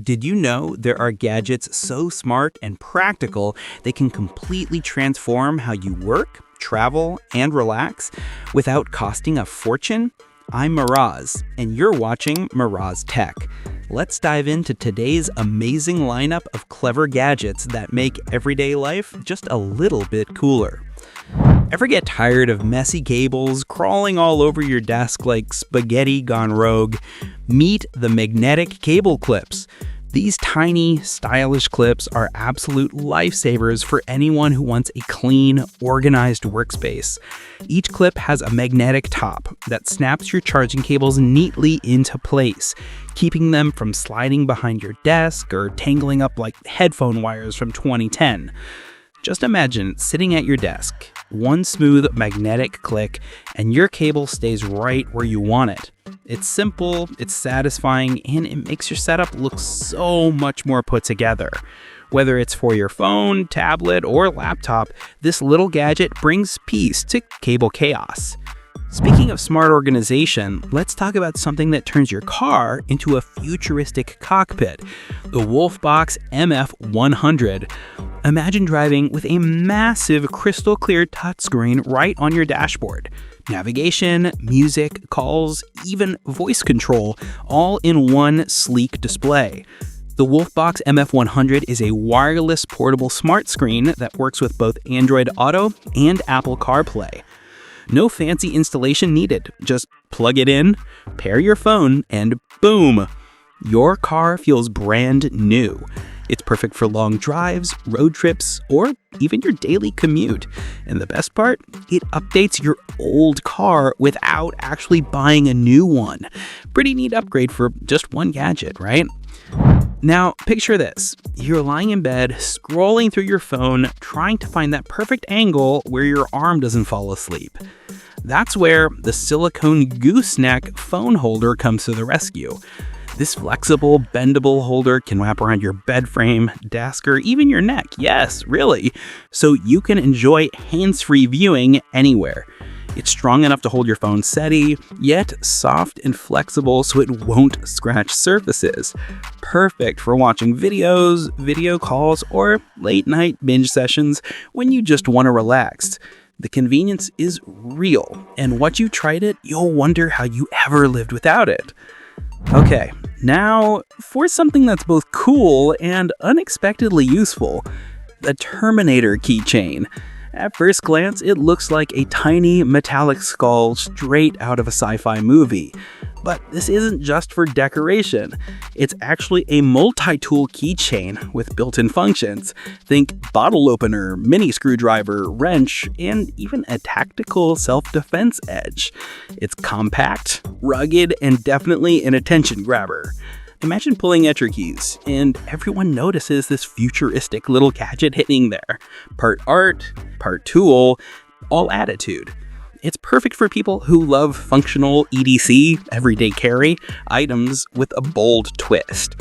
Did you know there are gadgets so smart and practical they can completely transform how you work, travel, and relax without costing a fortune? I'm Miraz, and you're watching Miraz Tech. Let's dive into today's amazing lineup of clever gadgets that make everyday life just a little bit cooler. Ever get tired of messy cables crawling all over your desk like spaghetti gone rogue? Meet the magnetic cable clips. These tiny, stylish clips are absolute lifesavers for anyone who wants a clean, organized workspace. Each clip has a magnetic top that snaps your charging cables neatly into place, keeping them from sliding behind your desk or tangling up like headphone wires from 2010. Just imagine sitting at your desk, one smooth magnetic click, and your cable stays right where you want it. It's simple, it's satisfying, and it makes your setup look so much more put together. Whether it's for your phone, tablet, or laptop, this little gadget brings peace to cable chaos. Speaking of smart organization, let's talk about something that turns your car into a futuristic cockpit, the Wolfbox MF100. Imagine driving with a massive crystal clear touchscreen right on your dashboard. Navigation, music, calls, even voice control, all in one sleek display. The Wolfbox MF100 is a wireless portable smart screen that works with both Android Auto and Apple CarPlay. No fancy installation needed. Just plug it in, pair your phone, and boom! Your car feels brand new. It's perfect for long drives, road trips, or even your daily commute. And the best part? It updates your old car without actually buying a new one. Pretty neat upgrade for just one gadget, right? Now, picture this. You're lying in bed, scrolling through your phone, trying to find that perfect angle where your arm doesn't fall asleep. That's where the silicone gooseneck phone holder comes to the rescue. This flexible, bendable holder can wrap around your bed frame, desk, or even your neck. Yes, really. So you can enjoy hands-free viewing anywhere. It's strong enough to hold your phone steady, yet soft and flexible so it won't scratch surfaces. Perfect for watching videos, video calls, or late-night binge sessions when you just want to relax. The convenience is real, and once you tried it, you'll wonder how you ever lived without it. Okay, now for something that's both cool and unexpectedly useful, the Terminator keychain. At first glance, it looks like a tiny metallic skull straight out of a sci-fi movie. But this isn't just for decoration. It's actually a multi-tool keychain with built-in functions. Think bottle opener, mini screwdriver, wrench, and even a tactical self-defense edge. It's compact, rugged, and definitely an attention grabber. Imagine pulling at your keys, and everyone notices this futuristic little gadget hitting there. Part art, part tool, all attitude. It's perfect for people who love functional EDC, everyday carry, items with a bold twist.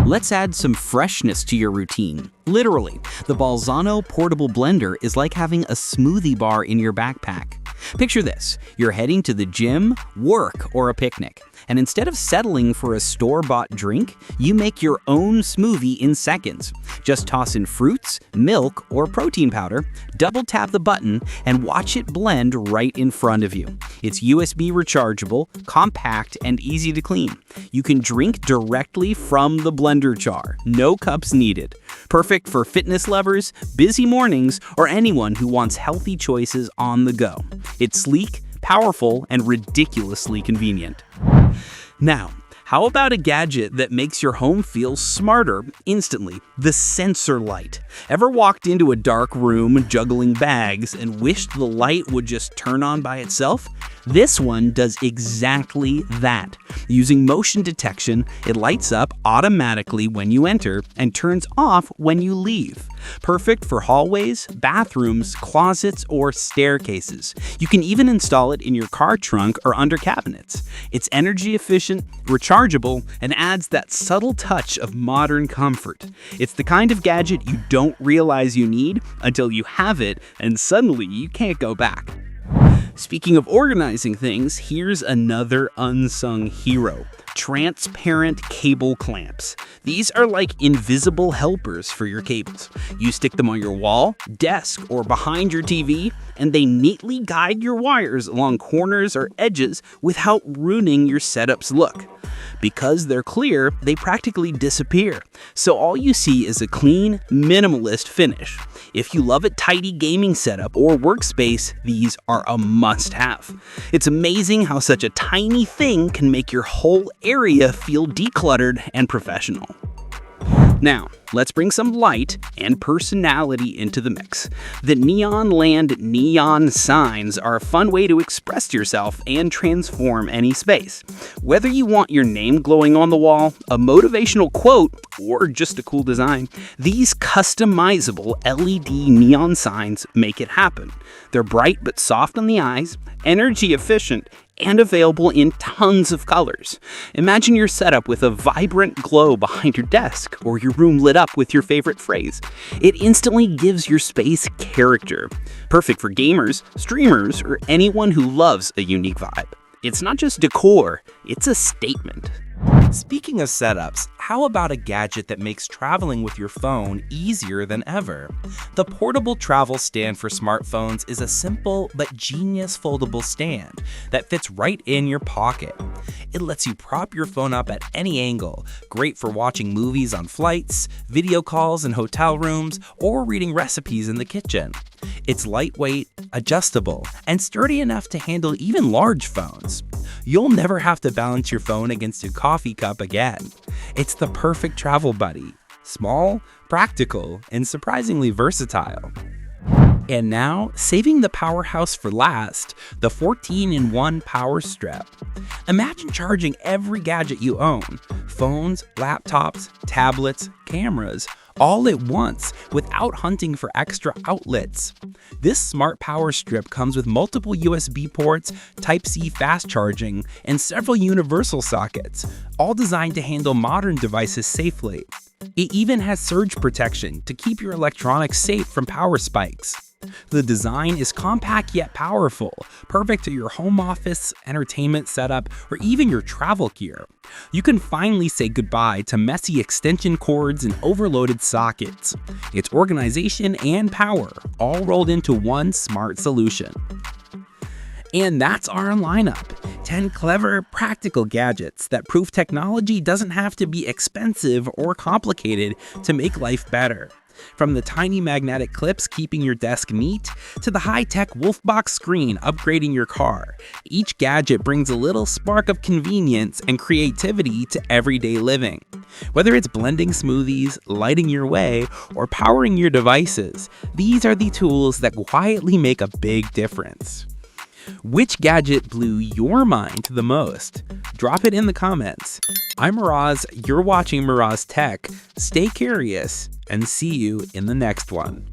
Let's add some freshness to your routine. Literally, the Balzano portable blender is like having a smoothie bar in your backpack. Picture this, you're heading to the gym, work, or a picnic, and instead of settling for a store-bought drink, you make your own smoothie in seconds. Just toss in fruits, milk, or protein powder, double tap the button, and watch it blend right in front of you. It's USB rechargeable, compact, and easy to clean. You can drink directly from the blender jar, no cups needed. Perfect for fitness lovers, busy mornings, or anyone who wants healthy choices on the go. It's sleek, powerful, and ridiculously convenient. Now, how about a gadget that makes your home feel smarter instantly? The sensor light. Ever walked into a dark room juggling bags and wished the light would just turn on by itself? This one does exactly that. Using motion detection, it lights up automatically when you enter and turns off when you leave. Perfect for hallways, bathrooms, closets, or staircases. You can even install it in your car trunk or under cabinets. It's energy efficient, rechargeable, and adds that subtle touch of modern comfort. It's the kind of gadget you don't realize you need until you have it, and suddenly you can't go back. Speaking of organizing things, here's another unsung hero. Transparent cable clamps. These are like invisible helpers for your cables. You stick them on your wall, desk, or behind your TV, and they neatly guide your wires along corners or edges without ruining your setup's look. Because they're clear, they practically disappear, so all you see is a clean, minimalist finish. If you love a tidy gaming setup or workspace, these are a must-have. It's amazing how such a tiny thing can make your whole area feel decluttered and professional. Now, let's bring some light and personality into the mix. The Neon Land neon signs are a fun way to express yourself and transform any space. Whether you want your name glowing on the wall, a motivational quote, or just a cool design, these customizable LED neon signs make it happen. They're bright but soft on the eyes, energy efficient, and available in tons of colors. Imagine your setup with a vibrant glow behind your desk or your room lit up with your favorite phrase. It instantly gives your space character. Perfect for gamers, streamers, or anyone who loves a unique vibe. It's not just decor, it's a statement. Speaking of setups, how about a gadget that makes traveling with your phone easier than ever? The Portable Travel Stand for smartphones is a simple but genius foldable stand that fits right in your pocket. It lets you prop your phone up at any angle, great for watching movies on flights, video calls in hotel rooms, or reading recipes in the kitchen. It's lightweight, adjustable, and sturdy enough to handle even large phones. You'll never have to balance your phone against a coffee cup again. It's the perfect travel buddy. Small, practical, and surprisingly versatile. And now, saving the powerhouse for last, the 14-in-1 power strip. Imagine charging every gadget you own, phones, laptops, tablets, cameras, all at once without hunting for extra outlets. This smart power strip comes with multiple USB ports, Type-C fast charging, and several universal sockets, all designed to handle modern devices safely. It even has surge protection to keep your electronics safe from power spikes. The design is compact yet powerful, perfect to your home office, entertainment setup, or even your travel gear. You can finally say goodbye to messy extension cords and overloaded sockets. It's organization and power, all rolled into one smart solution. And that's our lineup. 10 clever, practical gadgets that prove technology doesn't have to be expensive or complicated to make life better. From the tiny magnetic clips keeping your desk neat, to the high-tech Wolfbox screen upgrading your car, each gadget brings a little spark of convenience and creativity to everyday living. Whether it's blending smoothies, lighting your way, or powering your devices, these are the tools that quietly make a big difference. Which gadget blew your mind the most? Drop it in the comments. I'm Miraz, you're watching Miraz Tech. Stay curious, and see you in the next one.